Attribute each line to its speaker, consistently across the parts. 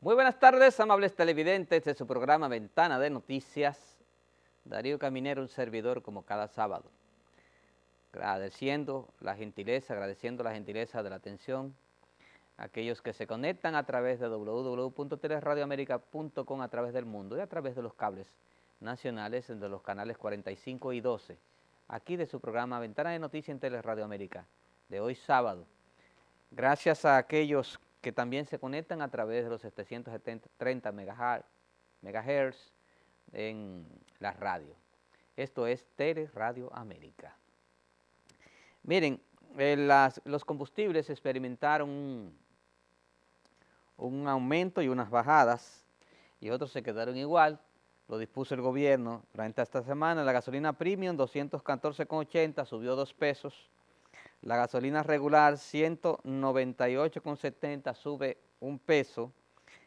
Speaker 1: Muy buenas tardes, amables televidentes de su programa Ventana de Noticias. Darío Caminero, un servidor como cada sábado. Agradeciendo la gentileza de la atención a aquellos que se conectan a través de www.teleradioamerica.com a través del mundo y a través de los cables nacionales de los canales 45 y 12, aquí de su programa Ventana de Noticias en Teleradio América, de hoy sábado. Gracias a aquellos que también se conectan a través de los 730 MHz en la radio. Esto es Teleradio América. Miren, los combustibles experimentaron un aumento y unas bajadas, y otros se quedaron igual. Lo dispuso el gobierno durante esta semana. La gasolina premium 214,80 subió 2 pesos. La gasolina regular 198,70 sube 1 peso.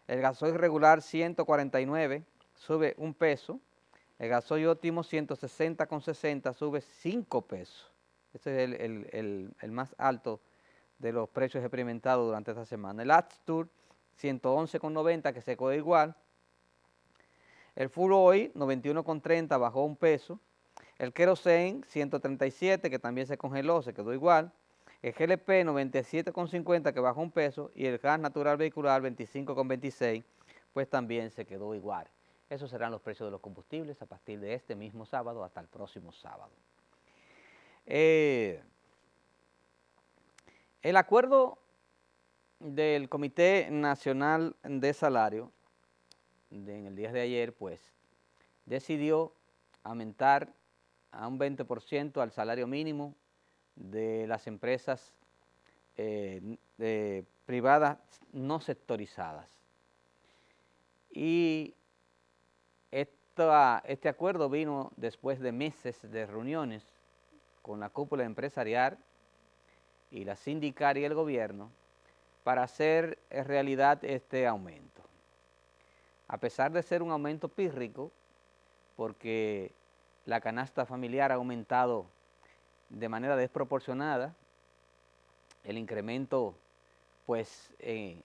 Speaker 1: El gasoil regular 149 sube 1 peso. El gasoil óptimo 160,60 sube 5 pesos. Ese es el más alto de los precios experimentados durante esta semana. El Axtur 111,90 que se quedó igual. El Full Oil 91,30 bajó 1 peso. El Kerosene 137 que también se congeló, se quedó igual. El GLP 97,50 que bajó 1 peso y el gas natural vehicular 25,26 pues también se quedó igual. Esos serán los precios de los combustibles a partir de este mismo sábado hasta el próximo sábado. El acuerdo del Comité Nacional de Salario en el día de ayer pues decidió aumentar a un 20% al salario mínimo de las empresas privadas no sectorizadas. Y este acuerdo vino después de meses de reuniones con la cúpula empresarial y la sindical y el gobierno para hacer realidad este aumento. A pesar de ser un aumento pírrico, porque la canasta familiar ha aumentado de manera desproporcionada, el incremento pues en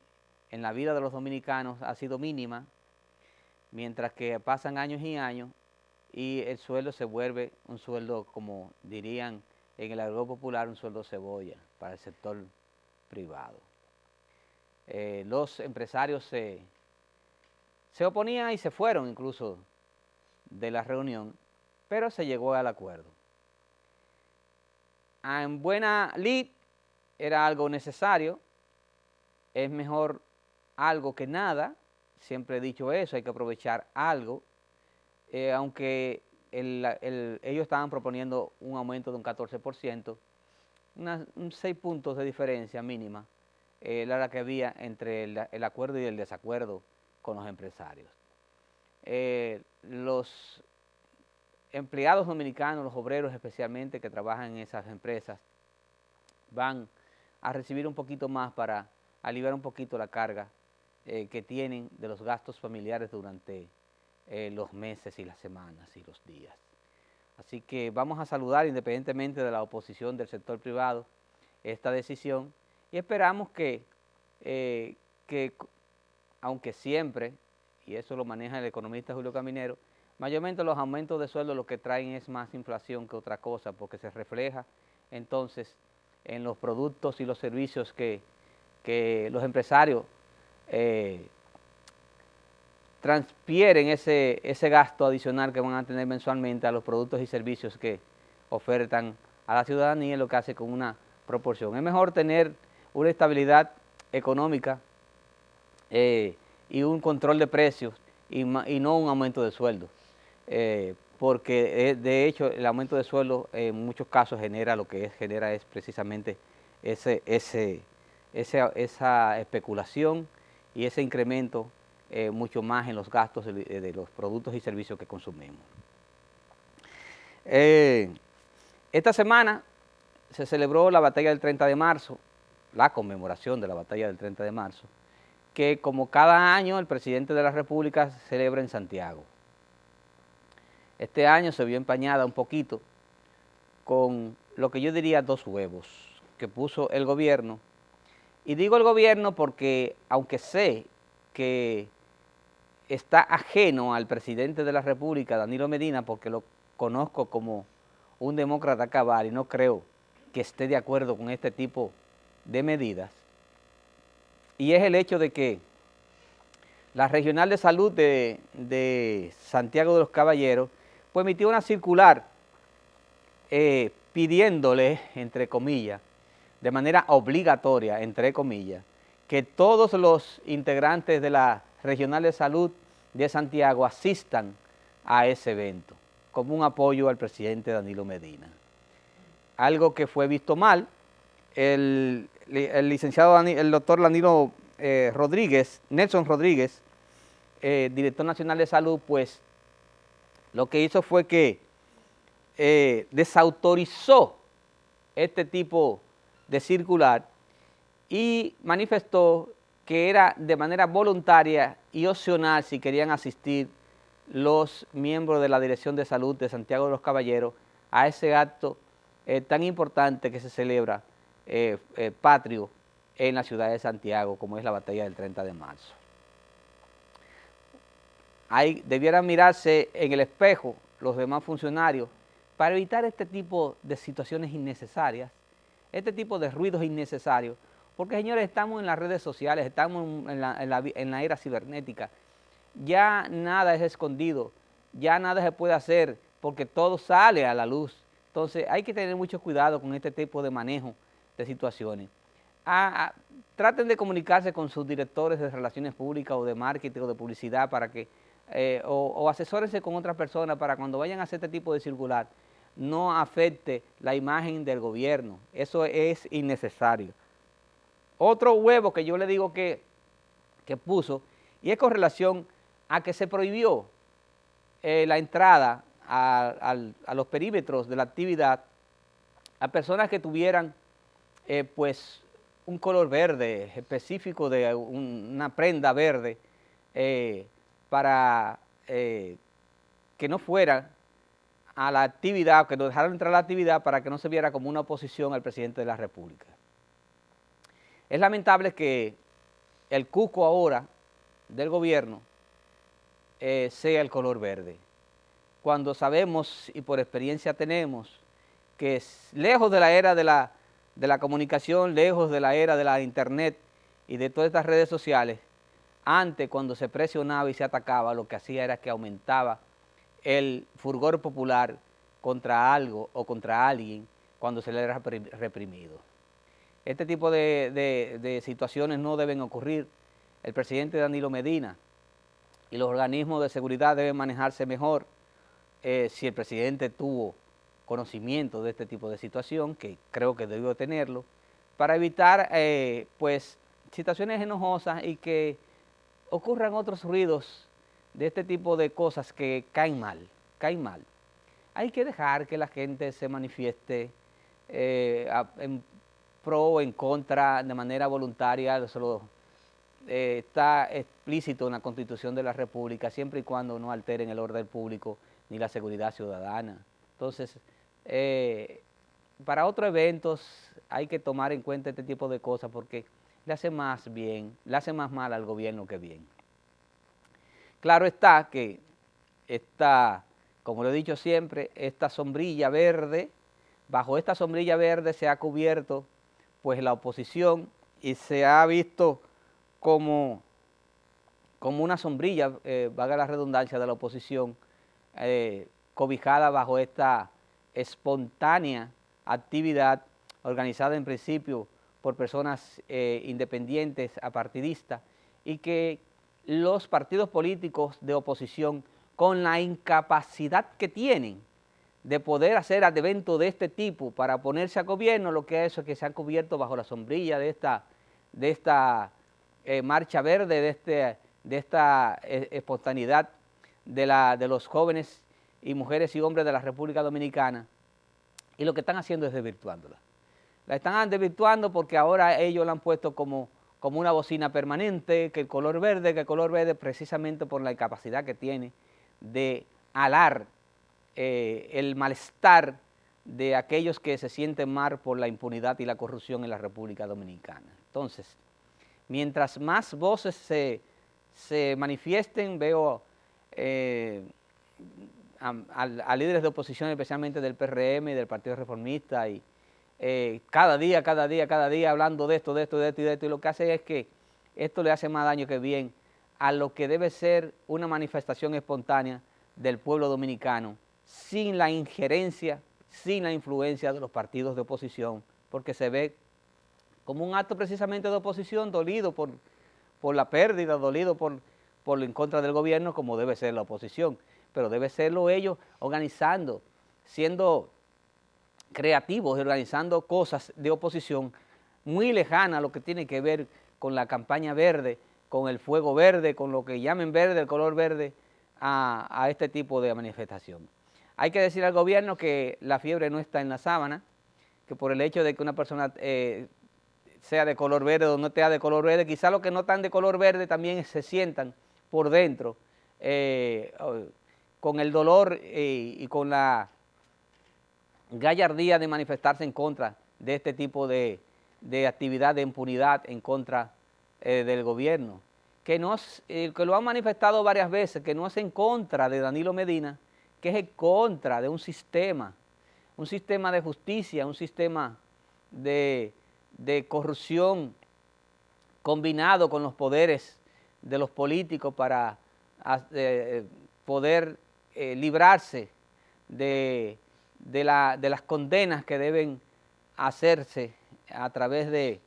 Speaker 1: la vida de los dominicanos ha sido mínima, mientras que pasan años y años y el sueldo se vuelve un sueldo, como dirían en el argot popular, un sueldo cebolla para el sector privado. Los empresarios se oponían y se fueron incluso de la reunión, pero se llegó al acuerdo. En buena lid era algo necesario, es mejor algo que nada, siempre he dicho eso, hay que aprovechar algo, aunque ellos estaban proponiendo un aumento de un 14%, 6 puntos de diferencia mínima, era la que había entre el acuerdo y el desacuerdo con los empresarios. Los empleados dominicanos, los obreros especialmente que trabajan en esas empresas, van a recibir un poquito más para aliviar un poquito la carga que tienen de los gastos familiares durante los meses y las semanas y los días. Así que vamos a saludar, independientemente de la oposición del sector privado, esta decisión y esperamos que aunque siempre, y eso lo maneja el economista Julio Caminero, mayormente los aumentos de sueldo lo que traen es más inflación que otra cosa, porque se refleja entonces en los productos y los servicios que los empresarios transfieren ese gasto adicional que van a tener mensualmente a los productos y servicios que ofertan a la ciudadanía, lo que hace con una proporción. Es mejor tener una estabilidad económica y un control de precios y no un aumento de sueldo. Porque de hecho el aumento de sueldo en muchos casos genera es precisamente esa especulación y ese incremento mucho más en los gastos de los productos y servicios que consumimos. Esta semana se celebró la batalla del 30 de marzo, la conmemoración de la batalla del 30 de marzo, que como cada año el presidente de la República celebra en Santiago. Este año se vio empañada un poquito con lo que yo diría 2 huevos que puso el gobierno. Y digo el gobierno porque, aunque sé que está ajeno al presidente de la República, Danilo Medina, porque lo conozco como un demócrata cabal y no creo que esté de acuerdo con este tipo de medidas. Y es el hecho de que la Regional de Salud de Santiago de los Caballeros pues emitió una circular pidiéndole, entre comillas, de manera obligatoria, entre comillas, que todos los integrantes de la Regional de Salud de Santiago asistan a ese evento, como un apoyo al presidente Danilo Medina. Algo que fue visto mal. El licenciado, el doctor Danilo Nelson Rodríguez, director nacional de salud, pues lo que hizo fue que desautorizó este tipo de circular y manifestó que era de manera voluntaria y opcional si querían asistir los miembros de la Dirección de Salud de Santiago de los Caballeros a ese acto tan importante que se celebra patrio en la ciudad de Santiago, como es la batalla del 30 de marzo. Debieran mirarse en el espejo los demás funcionarios para evitar este tipo de situaciones innecesarias, este tipo de ruidos innecesarios, porque señores, estamos en las redes sociales, estamos en la era cibernética, ya nada es escondido, ya nada se puede hacer porque todo sale a la luz. Entonces hay que tener mucho cuidado con este tipo de manejo de situaciones. Traten de comunicarse con sus directores de relaciones públicas o de marketing o de publicidad para que, o asesórense con otras personas para cuando vayan a hacer este tipo de circular, no afecte la imagen del gobierno. Eso es innecesario. Otro huevo que yo le digo que puso, y es con relación a que se prohibió la entrada a los perímetros de la actividad a personas que tuvieran pues un color verde específico de una prenda verde para que no fueran a la actividad, que no dejaran entrar a la actividad para que no se viera como una oposición al presidente de la República. Es lamentable que el cuco ahora del gobierno sea el color verde, cuando sabemos y por experiencia tenemos que lejos de la era de la comunicación, lejos de la era de la internet y de todas estas redes sociales, antes cuando se presionaba y se atacaba, lo que hacía era que aumentaba el fulgor popular contra algo o contra alguien cuando se le era reprimido. Este tipo de situaciones no deben ocurrir. El presidente Danilo Medina y los organismos de seguridad deben manejarse mejor. Si el presidente tuvo conocimiento de este tipo de situación, que creo que debió tenerlo, para evitar pues situaciones enojosas y que ocurran otros ruidos de este tipo de cosas que caen mal. Hay que dejar que la gente se manifieste en pro o en contra de manera voluntaria. Eso está explícito en la Constitución de la República, siempre y cuando no alteren el orden público ni la seguridad ciudadana. Entonces, para otros eventos hay que tomar en cuenta este tipo de cosas porque le hace más mal al gobierno que bien. Claro está que como lo he dicho siempre, esta sombrilla verde, bajo esta sombrilla verde se ha cubierto pues la oposición y se ha visto como una sombrilla, valga la redundancia, de la oposición, cobijada bajo esta espontánea actividad organizada en principio por personas independientes, apartidistas, y que los partidos políticos de oposición, con la incapacidad que tienen de poder hacer eventos de este tipo para oponerse al gobierno, lo que ha hecho es que se han cubierto bajo la sombrilla de esta marcha verde, de esta espontaneidad de los jóvenes y mujeres y hombres de la República Dominicana, y lo que están haciendo es desvirtuándola. La están desvirtuando porque ahora ellos la han puesto como una bocina permanente, que el color verde precisamente por la incapacidad que tiene de alar el malestar de aquellos que se sienten mal por la impunidad y la corrupción en la República Dominicana. Entonces, mientras más voces se manifiesten, veo a líderes de oposición, especialmente del PRM y del Partido Reformista, y cada día hablando de esto, y lo que hace es que esto le hace más daño que bien a lo que debe ser una manifestación espontánea del pueblo dominicano, sin la injerencia, sin la influencia de los partidos de oposición, porque se ve como un acto precisamente de oposición, dolido por la pérdida, dolido por en contra del gobierno, como debe ser la oposición, pero debe serlo ellos organizando, siendo creativos, organizando cosas de oposición muy lejanas a lo que tiene que ver con la campaña verde, con el fuego verde, con lo que llamen verde, el color verde, a este tipo de manifestación. Hay que decir al gobierno que la fiebre no está en la sábana, que por el hecho de que una persona sea de color verde o no esté de color verde, quizás los que no están de color verde también se sientan por dentro con el dolor y con la gallardía de manifestarse en contra de este tipo de actividad de impunidad en contra del gobierno, que lo han manifestado varias veces, que no es en contra de Danilo Medina, que es en contra de un sistema de justicia, un sistema de corrupción combinado con los poderes de los políticos para poder librarse de las condenas que deben hacerse a través de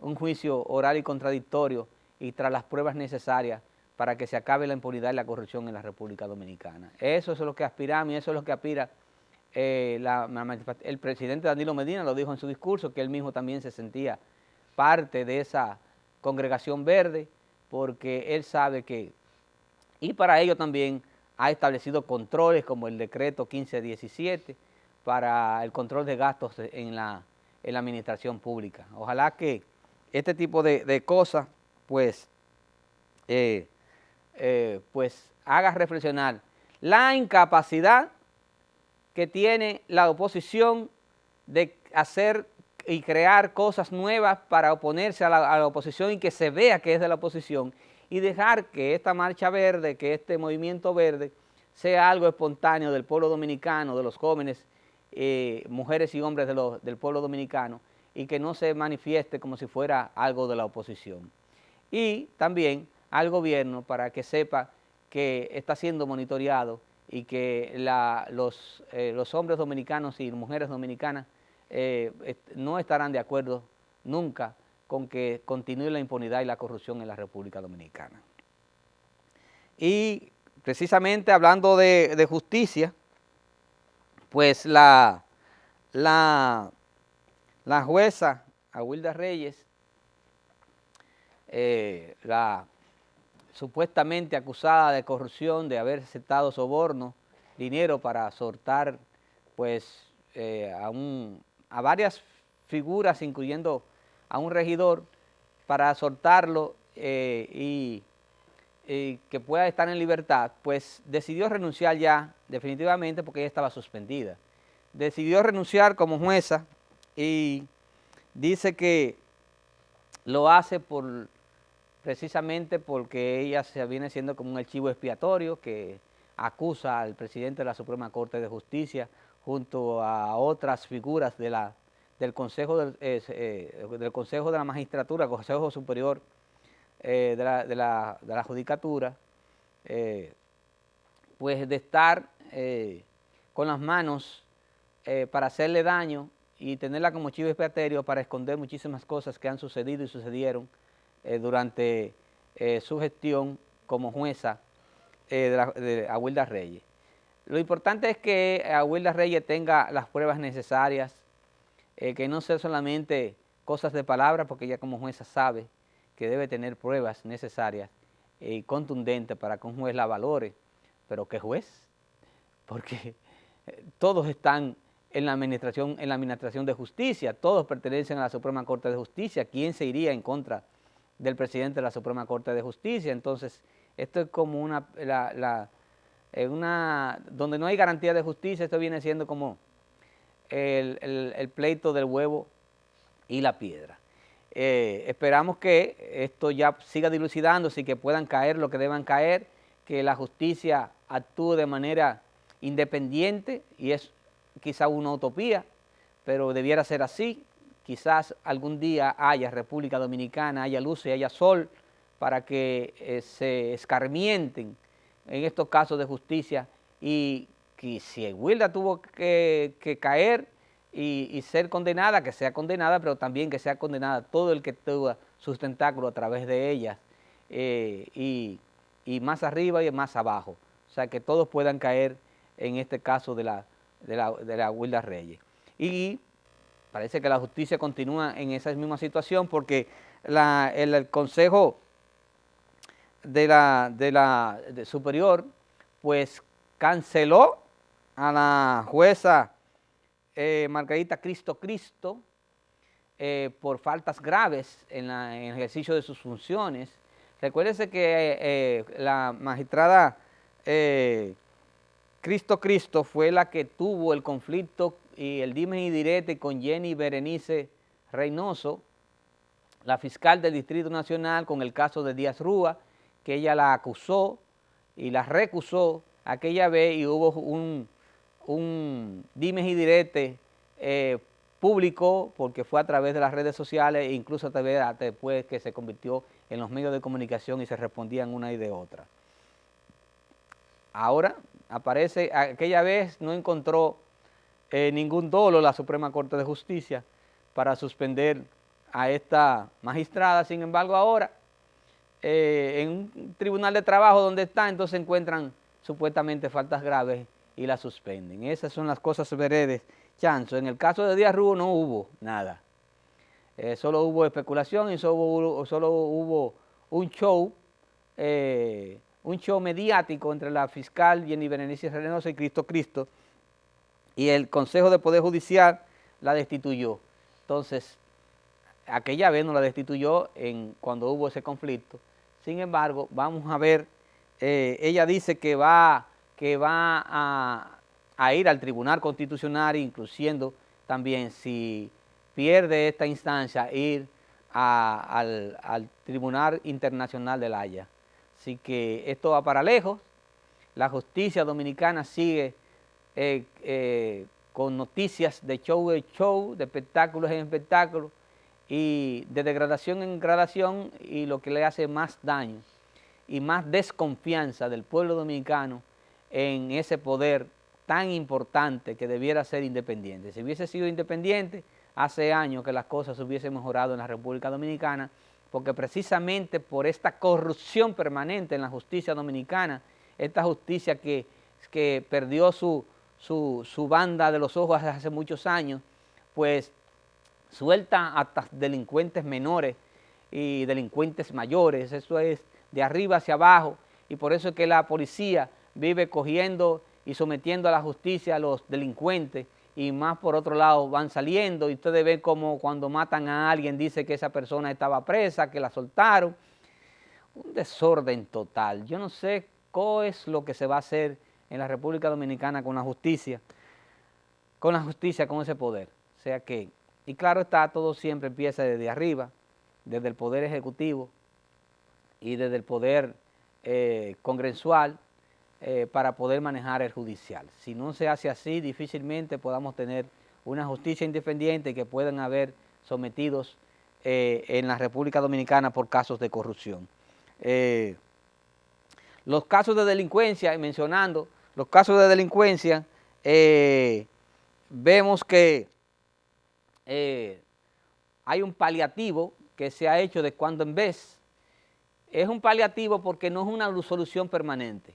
Speaker 1: un juicio oral y contradictorio y tras las pruebas necesarias para que se acabe la impunidad y la corrupción en la República Dominicana. Eso es lo que aspiramos y eso es lo que aspira el presidente Danilo Medina, lo dijo en su discurso, que él mismo también se sentía parte de esa congregación verde, porque él sabe que, y para ello también ha establecido controles como el decreto 1517 para el control de gastos en la administración pública. Ojalá que este tipo de cosas pues haga reflexionar la incapacidad que tiene la oposición de hacer y crear cosas nuevas para oponerse a la oposición y que se vea que es de la oposición, y dejar que esta marcha verde, que este movimiento verde sea algo espontáneo del pueblo dominicano, de los jóvenes, mujeres y hombres del pueblo dominicano, y que no se manifieste como si fuera algo de la oposición. Y también al gobierno para que sepa que está siendo monitoreado y que los hombres dominicanos y mujeres dominicanas no estarán de acuerdo nunca con que continúe la impunidad y la corrupción en la República Dominicana. Y precisamente hablando de justicia, pues la jueza Awilda Reyes, la supuestamente acusada de corrupción, de haber aceptado soborno, dinero para soltar pues a varias figuras, incluyendo a un regidor, para soltarlo y que pueda estar en libertad, pues decidió renunciar ya definitivamente porque ella estaba suspendida. Decidió renunciar como jueza y dice que lo hace precisamente porque ella se viene siendo como un archivo expiatorio que acusa al presidente de la Suprema Corte de Justicia junto a otras figuras del Consejo de la Magistratura, Consejo Superior de la Judicatura, pues de estar con las manos para hacerle daño y tenerla como chivo expiatorio para esconder muchísimas cosas que han sucedido y sucedieron durante su gestión como jueza de Awilda Reyes. Lo importante es que Awilda Reyes tenga las pruebas necesarias, que no sea solamente cosas de palabra, porque ella como jueza sabe que debe tener pruebas necesarias y contundentes para que un juez la valore. Pero ¿qué juez? Porque todos están en la administración de justicia, todos pertenecen a la Suprema Corte de Justicia. ¿Quién se iría en contra del presidente de la Suprema Corte de Justicia? Entonces, esto es como donde no hay garantía de justicia, esto viene siendo como el pleito del huevo y la piedra. esperamos que esto ya siga dilucidándose y que puedan caer lo que deban caer, que la justicia actúe de manera independiente, y es quizá una utopía, pero debiera ser así. Quizás algún día haya República Dominicana, haya luz y haya sol para que se escarmienten en estos casos de justicia, y que si Wilda tuvo que caer y ser condenada, que sea condenada, pero también que sea condenada todo el que tuvo sus tentáculos a través de ellas, y más arriba y más abajo. O sea, que todos puedan caer en este caso de la Wilda Reyes. Y parece que la justicia continúa en esa misma situación, porque el Consejo de Superior pues canceló a la jueza Margarita Cristo por faltas graves en el ejercicio de sus funciones. Recuérdese que la magistrada Cristo fue la que tuvo el conflicto y el dime y direte con Jenny Berenice Reynoso, la fiscal del Distrito Nacional, con el caso de Díaz Rúa, que ella la acusó y la recusó aquella vez, y hubo un dimes y direte público, porque fue a través de las redes sociales e incluso a través después que se convirtió en los medios de comunicación y se respondían una y de otra. Ahora aparece, aquella vez no encontró ningún dolo la Suprema Corte de Justicia para suspender a esta magistrada. Sin embargo, ahora en un tribunal de trabajo donde está, entonces encuentran supuestamente faltas graves y la suspenden. Esas son las cosas veredes, Chanzo. En el caso de Díaz Rúa no hubo nada, solo hubo especulación y solo hubo un show mediático entre la fiscal Jenny Berenice Reynoso y Cristo, y el Consejo de Poder Judicial la destituyó. Entonces, aquella vez no la destituyó cuando hubo ese conflicto. Sin embargo, vamos a ver, ella dice que va a ir al Tribunal Constitucional, incluyendo también, si pierde esta instancia, ir al Tribunal Internacional de La Haya. Así que esto va para lejos. La justicia dominicana sigue con noticias de show en show, de espectáculos en espectáculos, y de degradación en degradación, y lo que le hace más daño y más desconfianza del pueblo dominicano en ese poder tan importante que debiera ser independiente. Si hubiese sido independiente, hace años que las cosas hubiesen mejorado en la República Dominicana, porque precisamente por esta corrupción permanente en la justicia dominicana, esta justicia que perdió su banda de los ojos hace muchos años, pues suelta hasta delincuentes menores y delincuentes mayores. Eso es de arriba hacia abajo, y por eso es que la policía vive cogiendo y sometiendo a la justicia a los delincuentes, y más por otro lado van saliendo, y ustedes ven como cuando matan a alguien dice que esa persona estaba presa, que la soltaron. Un desorden total. Yo no sé qué es lo que se va a hacer en la República Dominicana con la justicia, con ese poder. O sea que, y claro está, todo siempre empieza desde arriba, desde el Poder Ejecutivo y desde el Poder Congresual, para poder manejar el judicial. Si no se hace así, difícilmente podamos tener una justicia independiente que puedan haber sometidos en la República Dominicana por casos de corrupción. Los casos de delincuencia, mencionando los casos de delincuencia, vemos que hay un paliativo que se ha hecho de cuando en vez. Es un paliativo porque no es una solución permanente.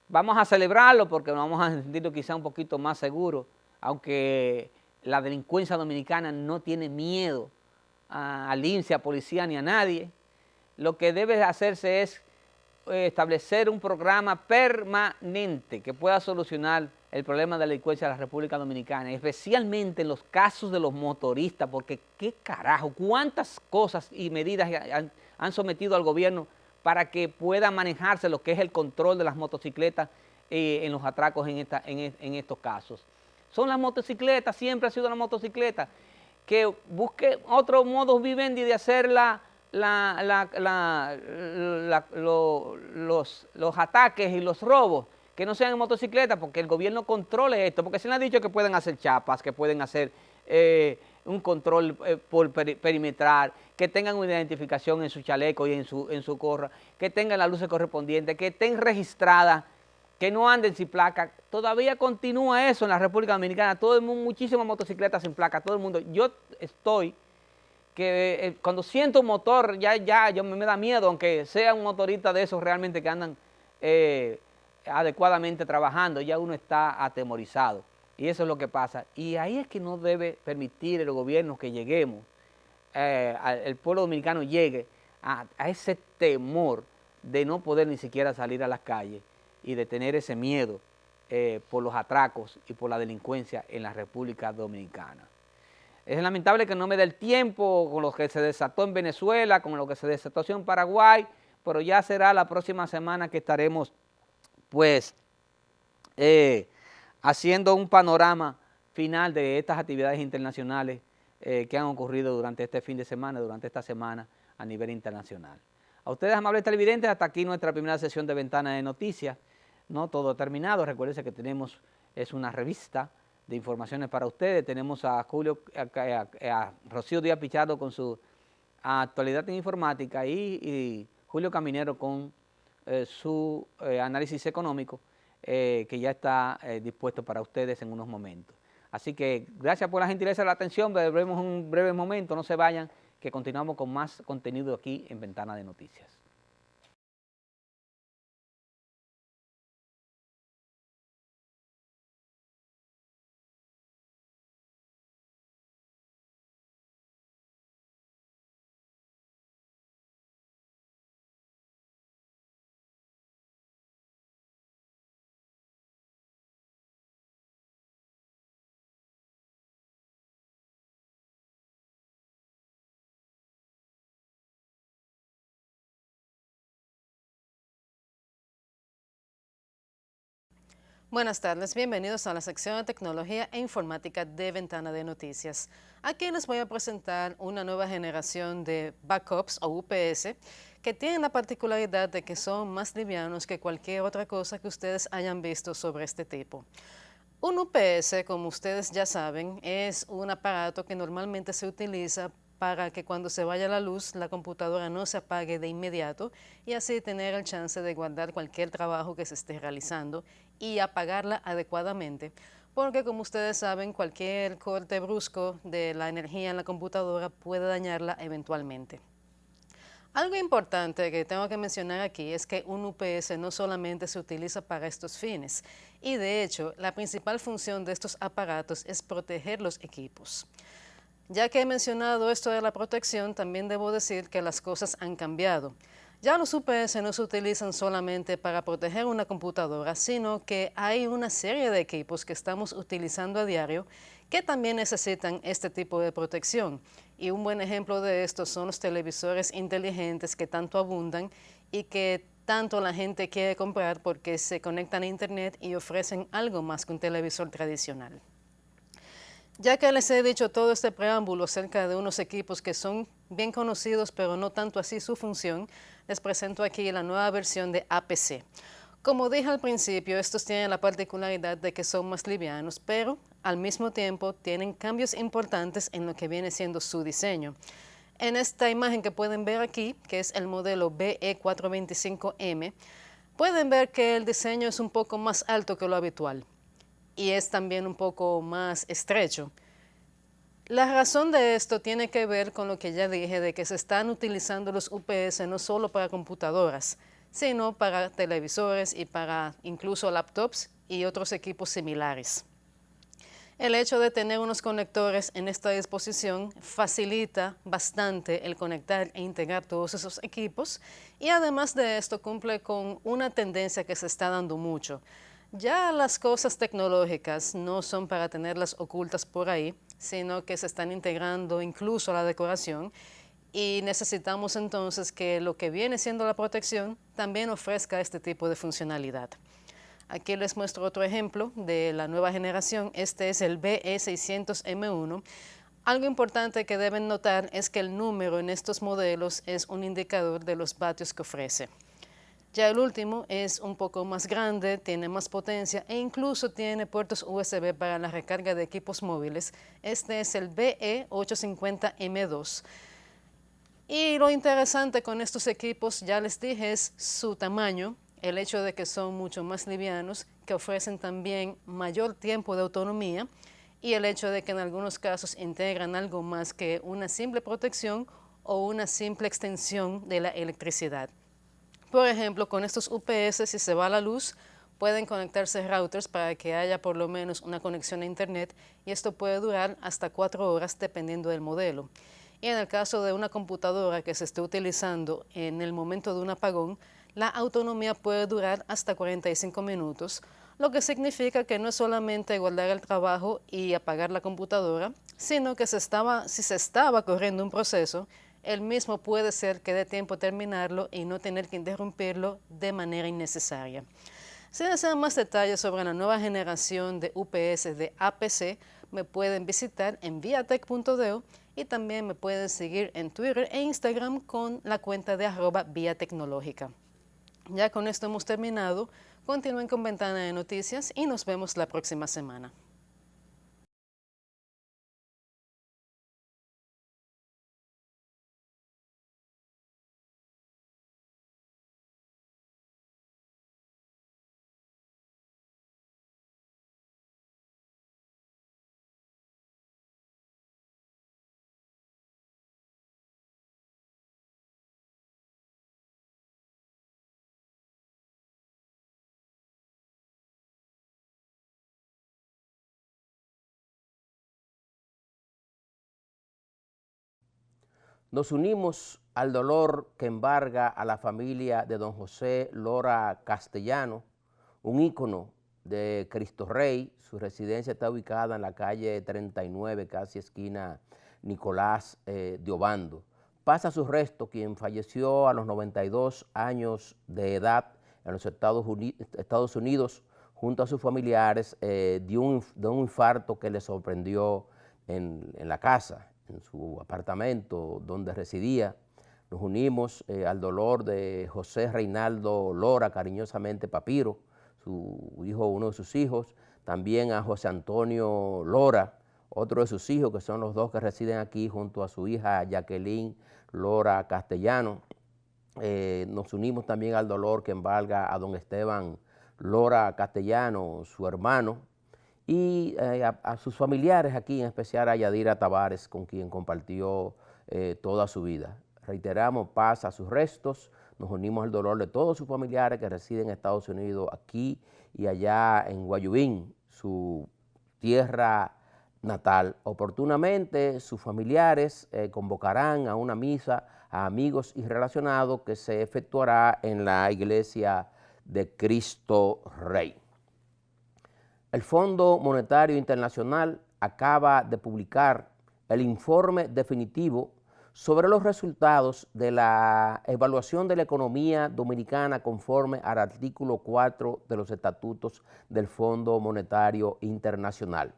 Speaker 1: Vamos a celebrarlo porque nos vamos a sentirlo quizá un poquito más seguro, aunque la delincuencia dominicana no tiene miedo al INSE, a policía ni a nadie. Lo que debe hacerse es establecer un programa permanente que pueda solucionar el problema de la delincuencia de la República Dominicana, especialmente en los casos de los motoristas, porque qué carajo, cuántas cosas y medidas han sometido al gobierno para que pueda manejarse lo que es el control de las motocicletas en los atracos en estos casos. Son las motocicletas, siempre ha sido la motocicleta. que busque otro modus vivendi de hacer los ataques y los robos, que no sean en motocicletas, porque el gobierno controle esto, porque se le ha dicho que pueden hacer chapas, que pueden hacer un control perimetral, que tengan una identificación en su chaleco y en su gorra, que tengan las luces correspondientes, que estén registradas, que no anden sin placa. Todavía continúa eso en la República Dominicana, todo el mundo, muchísimas motocicletas sin placa, todo el mundo. Yo estoy que cuando siento un motor, yo me da miedo, aunque sea un motorista de esos realmente que andan adecuadamente trabajando, ya uno está atemorizado. Y eso es lo que pasa. Y ahí es que no debe permitir el gobierno que lleguemos, el pueblo dominicano llegue a ese temor de no poder ni siquiera salir a las calles y de tener ese miedo por los atracos y por la delincuencia en la República Dominicana. Es lamentable que no me dé el tiempo con lo que se desató en Venezuela, con lo que se desató en Paraguay, pero ya será la próxima semana que estaremos, pues, haciendo un panorama final de estas actividades internacionales que han ocurrido durante este fin de semana, durante esta semana a nivel internacional. A ustedes, amables televidentes, hasta aquí nuestra primera sesión de Ventana de Noticias. No todo terminado, recuérdense que tenemos, es una revista de informaciones para ustedes. Tenemos a Rocío Díaz Pichardo con su actualidad en informática y Julio Caminero con su análisis económico que ya está dispuesto para ustedes en unos momentos. Así que gracias por la gentileza y la atención. Veremos un breve momento, no se vayan, que continuamos con más contenido aquí en Ventana de Noticias.
Speaker 2: Buenas tardes, bienvenidos a la sección de tecnología e informática de Ventana de Noticias. Aquí les voy a presentar una nueva generación de backups o UPS que tienen la particularidad de que son más livianos que cualquier otra cosa que ustedes hayan visto sobre este tipo. Un UPS, como ustedes ya saben, es un aparato que normalmente se utiliza para que cuando se vaya la luz la computadora no se apague de inmediato y así tener el chance de guardar cualquier trabajo que se esté realizando y apagarla adecuadamente, porque como ustedes saben cualquier corte brusco de la energía en la computadora puede dañarla eventualmente. Algo importante que tengo que mencionar aquí es que un UPS no solamente se utiliza para estos fines y de hecho la principal función de estos aparatos es proteger los equipos. Ya que he mencionado esto de la protección, también debo decir que las cosas han cambiado. Ya los UPS no se utilizan solamente para proteger una computadora, sino que hay una serie de equipos que estamos utilizando a diario que también necesitan este tipo de protección. Y un buen ejemplo de esto son los televisores inteligentes que tanto abundan y que tanto la gente quiere comprar porque se conectan a internet y ofrecen algo más que un televisor tradicional. Ya que les he dicho todo este preámbulo acerca de unos equipos que son bien conocidos, pero no tanto así su función, les presento aquí la nueva versión de APC. Como dije al principio, estos tienen la particularidad de que son más livianos, pero al mismo tiempo tienen cambios importantes en lo que viene siendo su diseño. En esta imagen que pueden ver aquí, que es el modelo BE425M, pueden ver que el diseño es un poco más alto que lo habitual y es también un poco más estrecho. La razón de esto tiene que ver con lo que ya dije, de que se están utilizando los UPS no solo para computadoras, sino para televisores y para incluso laptops y otros equipos similares. El hecho de tener unos conectores en esta disposición facilita bastante el conectar e integrar todos esos equipos y además de esto cumple con una tendencia que se está dando mucho. Ya las cosas tecnológicas no son para tenerlas ocultas por ahí, sino que se están integrando incluso a la decoración y necesitamos entonces que lo que viene siendo la protección también ofrezca este tipo de funcionalidad. Aquí les muestro otro ejemplo de la nueva generación. Este es el BE600M1. Algo importante que deben notar es que el número en estos modelos es un indicador de los vatios que ofrece. Ya el último es un poco más grande, tiene más potencia e incluso tiene puertos USB para la recarga de equipos móviles. Este es el BE850M2. Y lo interesante con estos equipos, ya les dije, es su tamaño, el hecho de que son mucho más livianos, que ofrecen también mayor tiempo de autonomía y el hecho de que en algunos casos integran algo más que una simple protección o una simple extensión de la electricidad. Por ejemplo, con estos UPS, si se va la luz, pueden conectarse routers para que haya por lo menos una conexión a internet y esto puede durar hasta 4 horas dependiendo del modelo. Y en el caso de una computadora que se esté utilizando en el momento de un apagón, la autonomía puede durar hasta 45 minutos, lo que significa que no es solamente guardar el trabajo y apagar la computadora, sino que si se estaba corriendo un proceso, el mismo puede ser que dé tiempo terminarlo y no tener que interrumpirlo de manera innecesaria. Si desean más detalles sobre la nueva generación de UPS de APC, me pueden visitar en viatech.do y también me pueden seguir en Twitter e Instagram con la cuenta de @viatecnológica. Ya con esto hemos terminado. Continúen con Ventana de Noticias y nos vemos la próxima semana.
Speaker 3: Nos unimos al dolor que embarga a la familia de don José Lora Castellano, un ícono de Cristo Rey. Su residencia está ubicada en la calle 39, casi esquina Nicolás de Obando. Pasa sus restos quien falleció a los 92 años de edad en los Estados Unidos junto a sus familiares de un infarto que le sorprendió en la casa, en su apartamento donde residía. Nos unimos al dolor de José Reinaldo Lora, cariñosamente Papiro, uno de sus hijos, también a José Antonio Lora, otro de sus hijos, que son los dos que residen aquí, junto a su hija Jacqueline Lora Castellano. Nos unimos también al dolor que embarga a don Esteban Lora Castellano, su hermano, y a sus familiares aquí, en especial a Yadira Tavares, con quien compartió toda su vida. Reiteramos paz a sus restos, nos unimos al dolor de todos sus familiares que residen en Estados Unidos, aquí y allá en Guayubín, su tierra natal. Oportunamente, sus familiares convocarán a una misa a amigos y relacionados que se efectuará en la iglesia de Cristo Rey. El Fondo Monetario Internacional acaba de publicar el informe definitivo sobre los resultados de la evaluación de la economía dominicana conforme al artículo 4 de los estatutos del Fondo Monetario Internacional.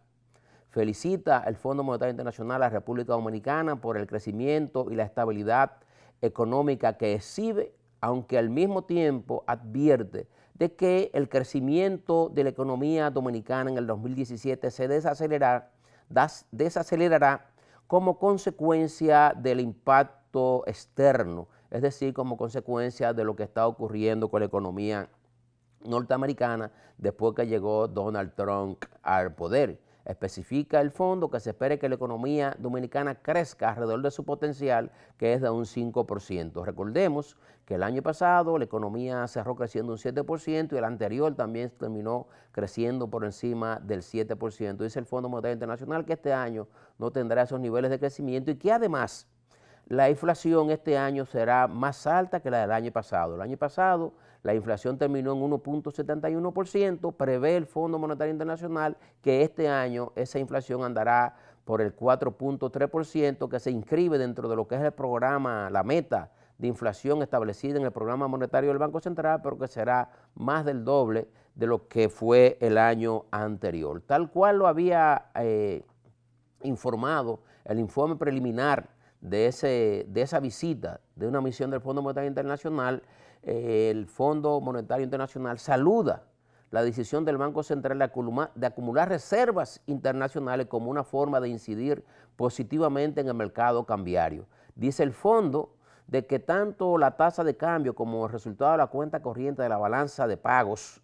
Speaker 3: Felicita el Fondo Monetario Internacional a la República Dominicana por el crecimiento y la estabilidad económica que exhibe, aunque al mismo tiempo advierte de que el crecimiento de la economía dominicana en el 2017 se desacelerará como consecuencia del impacto externo, es decir, como consecuencia de lo que está ocurriendo con la economía norteamericana después que llegó Donald Trump al poder. Especifica el fondo que se espera que la economía dominicana crezca alrededor de su potencial, que es de un 5%. Recordemos que el año pasado la economía cerró creciendo un 7% y el anterior también terminó creciendo por encima del 7%. Dice el Fondo Monetario Internacional que este año no tendrá esos niveles de crecimiento y que además la inflación este año será más alta que la del año pasado. El año pasado la inflación terminó en 1.71%, prevé el Fondo Monetario Internacional que este año esa inflación andará por el 4.3%, que se inscribe dentro de lo que es el programa, la meta de inflación establecida en el programa monetario del Banco Central, pero que será más del doble de lo que fue el año anterior. Tal cual lo había informado el informe preliminar de esa visita de una misión del Fondo Monetario Internacional, el Fondo Monetario Internacional saluda la decisión del Banco Central de acumular reservas internacionales como una forma de incidir positivamente en el mercado cambiario. Dice el fondo de que tanto la tasa de cambio como el resultado de la cuenta corriente de la balanza de pagos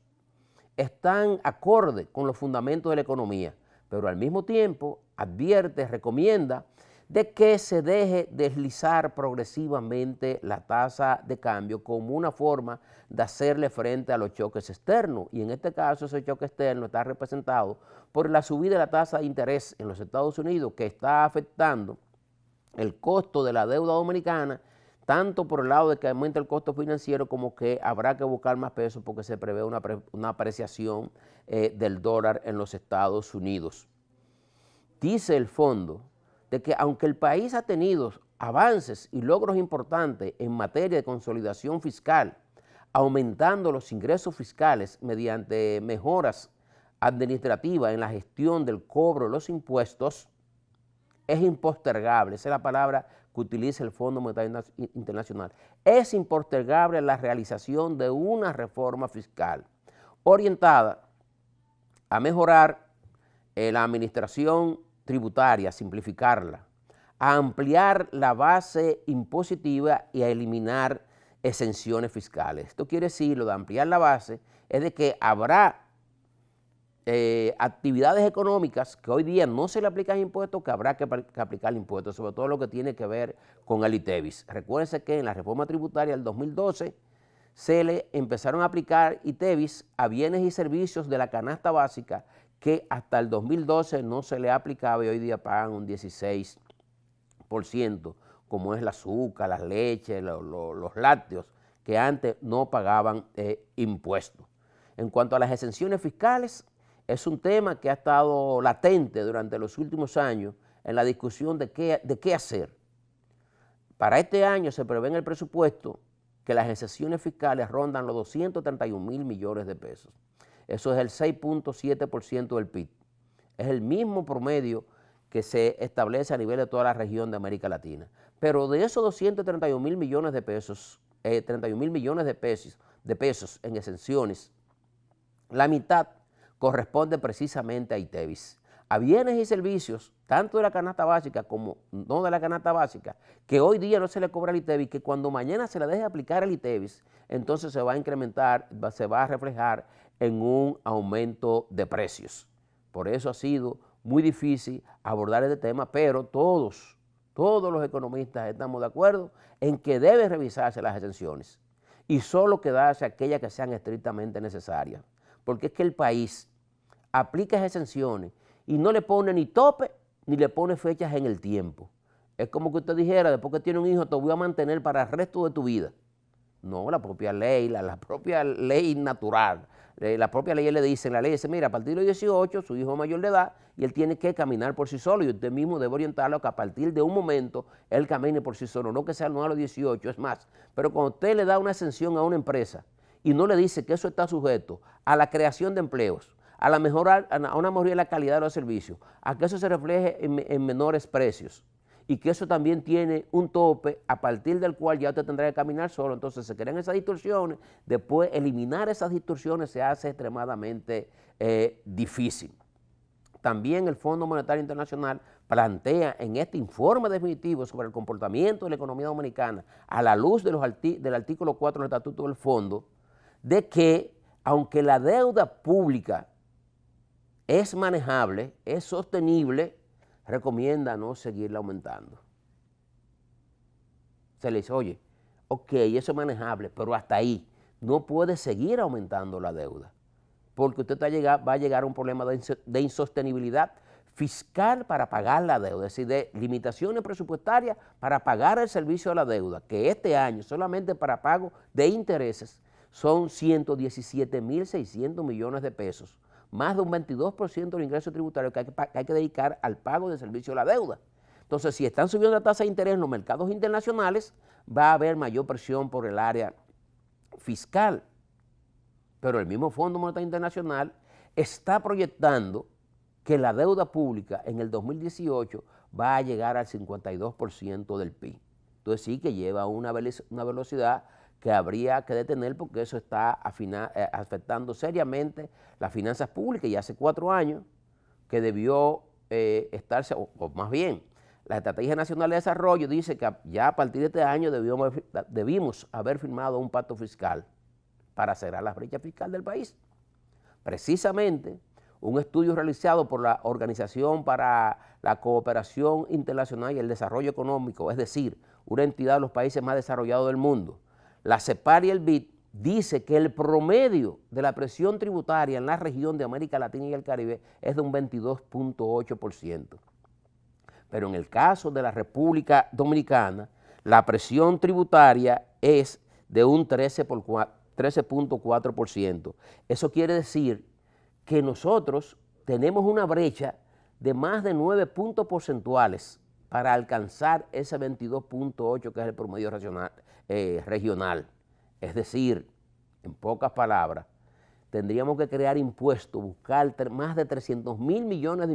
Speaker 3: están acorde con los fundamentos de la economía, pero al mismo tiempo advierte, recomienda de que se deje deslizar progresivamente la tasa de cambio como una forma de hacerle frente a los choques externos. Y en este caso ese choque externo está representado por la subida de la tasa de interés en los Estados Unidos, que está afectando el costo de la deuda dominicana, tanto por el lado de que aumenta el costo financiero como que habrá que buscar más pesos porque se prevé una apreciación del dólar en los Estados Unidos. Dice el fondo de que aunque el país ha tenido avances y logros importantes en materia de consolidación fiscal, aumentando los ingresos fiscales mediante mejoras administrativas en la gestión del cobro de los impuestos, es impostergable, esa es la palabra que utiliza el Fondo Monetario Internacional, es impostergable la realización de una reforma fiscal orientada a mejorar la administración tributaria, simplificarla, a ampliar la base impositiva y a eliminar exenciones fiscales. Esto quiere decir, lo de ampliar la base, es de que habrá actividades económicas que hoy día no se le aplican impuestos, que habrá que aplicar impuestos, sobre todo lo que tiene que ver con el ITEVIS. Recuérdense que en la reforma tributaria del 2012 se le empezaron a aplicar ITEVIS a bienes y servicios de la canasta básica que hasta el 2012 no se le aplicaba y hoy día pagan un 16%, como es el azúcar, las leches, los lácteos, que antes no pagaban impuestos. En cuanto a las exenciones fiscales, es un tema que ha estado latente durante los últimos años en la discusión de qué hacer. Para este año se prevé en el presupuesto que las exenciones fiscales rondan los 231.000 millones de pesos. Eso es el 6.7% del PIB. Es el mismo promedio que se establece a nivel de toda la región de América Latina. Pero de esos 231.000 millones de pesos, 31.000 millones de pesos en exenciones, la mitad corresponde precisamente a ITEVIS, a bienes y servicios, tanto de la canasta básica como no de la canasta básica, que hoy día no se le cobra el ITEVIS, que cuando mañana se le deje aplicar el ITEVIS, entonces se va a incrementar, se va a reflejar en un aumento de precios. Por eso ha sido muy difícil abordar este tema, pero todos los economistas estamos de acuerdo en que deben revisarse las exenciones y solo quedarse aquellas que sean estrictamente necesarias, porque es que el país aplica exenciones y no le pone ni tope ni le pone fechas en el tiempo. Es como que usted dijera, después que tiene un hijo, te voy a mantener para el resto de tu vida. No, la propia ley, la propia ley natural, la propia ley le dice, la ley dice, mira, a partir de los 18, su hijo es mayor de edad y él tiene que caminar por sí solo y usted mismo debe orientarlo a que a partir de un momento él camine por sí solo, no que sea no a los 18, es más. Pero cuando usted le da una exención a una empresa y no le dice que eso está sujeto a la creación de empleos, a una mejoría de la calidad de los servicios, a que eso se refleje en menores precios y que eso también tiene un tope a partir del cual ya usted tendrá que caminar solo, entonces se crean esas distorsiones, después eliminar esas distorsiones se hace extremadamente difícil. También el Fondo Monetario Internacional plantea en este informe definitivo sobre el comportamiento de la economía dominicana a la luz del artículo 4 del Estatuto del Fondo, de que aunque la deuda pública es manejable, es sostenible, recomienda no seguirla aumentando. Se le dice, oye, ok, eso es manejable, pero hasta ahí no puede seguir aumentando la deuda, porque usted va a llegar a un problema de insostenibilidad fiscal para pagar la deuda, es decir, de limitaciones presupuestarias para pagar el servicio de la deuda, que este año solamente para pago de intereses son 117.600 millones de pesos, más de un 22% del ingreso tributario que hay que dedicar al pago del servicio de la deuda. Entonces, si están subiendo la tasa de interés en los mercados internacionales, va a haber mayor presión por el área fiscal. Pero el mismo Fondo Monetario Internacional está proyectando que la deuda pública en el 2018 va a llegar al 52% del PIB. Entonces sí que lleva una velocidad que habría que detener porque eso está afectando seriamente las finanzas públicas y hace 4 años que debió estarse, o más bien, la Estrategia Nacional de Desarrollo dice que ya a partir de este año debimos haber firmado un pacto fiscal para cerrar la brecha fiscal del país. Precisamente, un estudio realizado por la Organización para la Cooperación Internacional y el Desarrollo Económico, es decir, una entidad de los países más desarrollados del mundo, la CEPAL y el BID, dice que el promedio de la presión tributaria en la región de América Latina y el Caribe es de un 22.8%. Pero en el caso de la República Dominicana, la presión tributaria es de un 13.4%. Eso quiere decir que nosotros tenemos una brecha de más de 9 puntos porcentuales para alcanzar ese 22.8 que es el promedio regional. Es decir, en pocas palabras, tendríamos que crear impuestos, buscar más de 300.000 millones de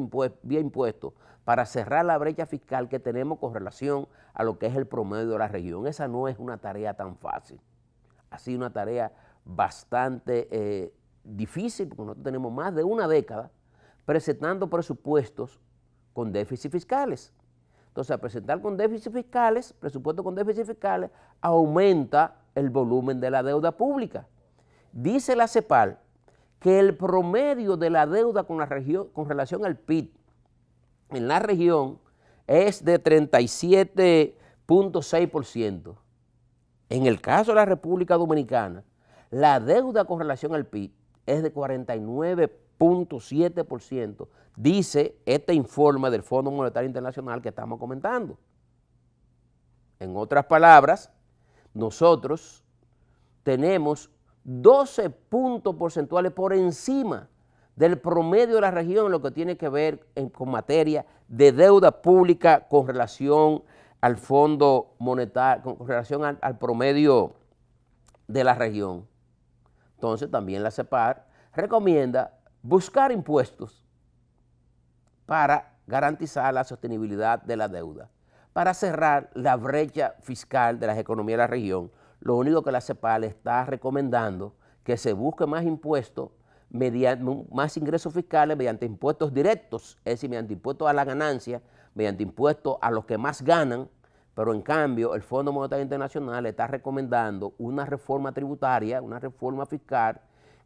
Speaker 3: impuestos para cerrar la brecha fiscal que tenemos con relación a lo que es el promedio de la región. Esa no es una tarea tan fácil. Ha sido una tarea bastante difícil porque nosotros tenemos más de una década presentando presupuestos con déficits fiscales. Entonces, al presentar con déficits fiscales, presupuestos con déficits fiscales, aumenta el volumen de la deuda pública. Dice la CEPAL que el promedio de la deuda con la región, con relación al PIB en la región es de 37.6%. En el caso de la República Dominicana, la deuda con relación al PIB es de 49.7%, dice este informe del Fondo Monetario Internacional que estamos comentando. En otras palabras, nosotros tenemos 12 puntos porcentuales por encima del promedio de la región en lo que tiene que ver con materia de deuda pública con relación al Fondo Monetario, con relación al promedio de la región. Entonces también la CEPAL recomienda buscar impuestos para garantizar la sostenibilidad de la deuda, para cerrar la brecha fiscal de las economías de la región. Lo único que la CEPAL está recomendando que se busque más impuestos, más ingresos fiscales mediante impuestos directos, es decir, mediante impuestos a la ganancia, mediante impuestos a los que más ganan, pero en cambio el Fondo Monetario Internacional está recomendando una reforma tributaria, una reforma fiscal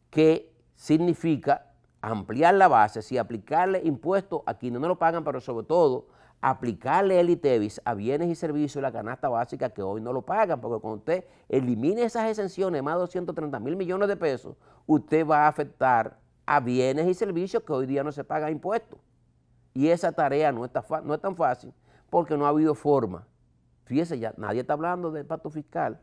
Speaker 3: que significa ampliar la base, sí, aplicarle impuestos a quienes no lo pagan, pero sobre todo aplicarle el ITEVIS a bienes y servicios de la canasta básica que hoy no lo pagan, porque cuando usted elimine esas exenciones de más de 230.000 millones de pesos, usted va a afectar a bienes y servicios que hoy día no se pagan impuestos. Y esa tarea no es tan fácil porque no ha habido forma. Fíjese, ya nadie está hablando del pacto fiscal.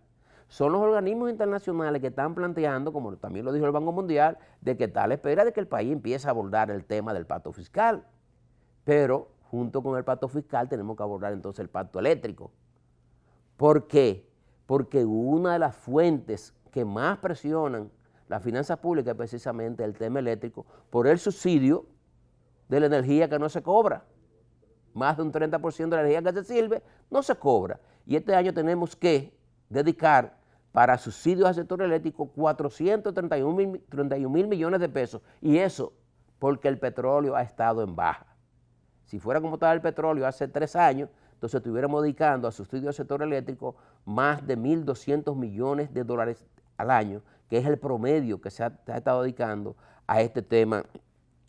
Speaker 3: Son los organismos internacionales que están planteando, como también lo dijo el Banco Mundial, de que está a la espera de que el país empiece a abordar el tema del pacto fiscal. Pero junto con el pacto fiscal tenemos que abordar entonces el pacto eléctrico. ¿Por qué? Porque una de las fuentes que más presionan las finanzas públicas es precisamente el tema eléctrico por el subsidio de la energía que no se cobra. Más de un 30% de la energía que se sirve no se cobra. Y este año tenemos que dedicar para subsidios al sector eléctrico 431 mil millones de pesos. Y eso porque el petróleo ha estado en baja. Si fuera como estaba el petróleo hace 3 años, entonces estuviéramos dedicando a subsidios al sector eléctrico más de 1.200 millones de dólares al año, que es el promedio que se ha estado dedicando a este tema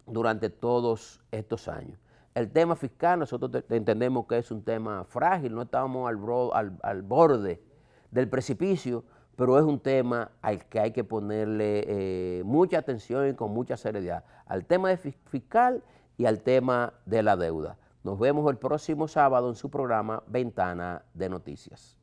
Speaker 3: durante todos estos años. El tema fiscal nosotros entendemos que es un tema frágil, no estamos al borde del precipicio, pero es un tema al que hay que ponerle mucha atención y con mucha seriedad, al tema fiscal y al tema de la deuda. Nos vemos el próximo sábado en su programa Ventana de Noticias.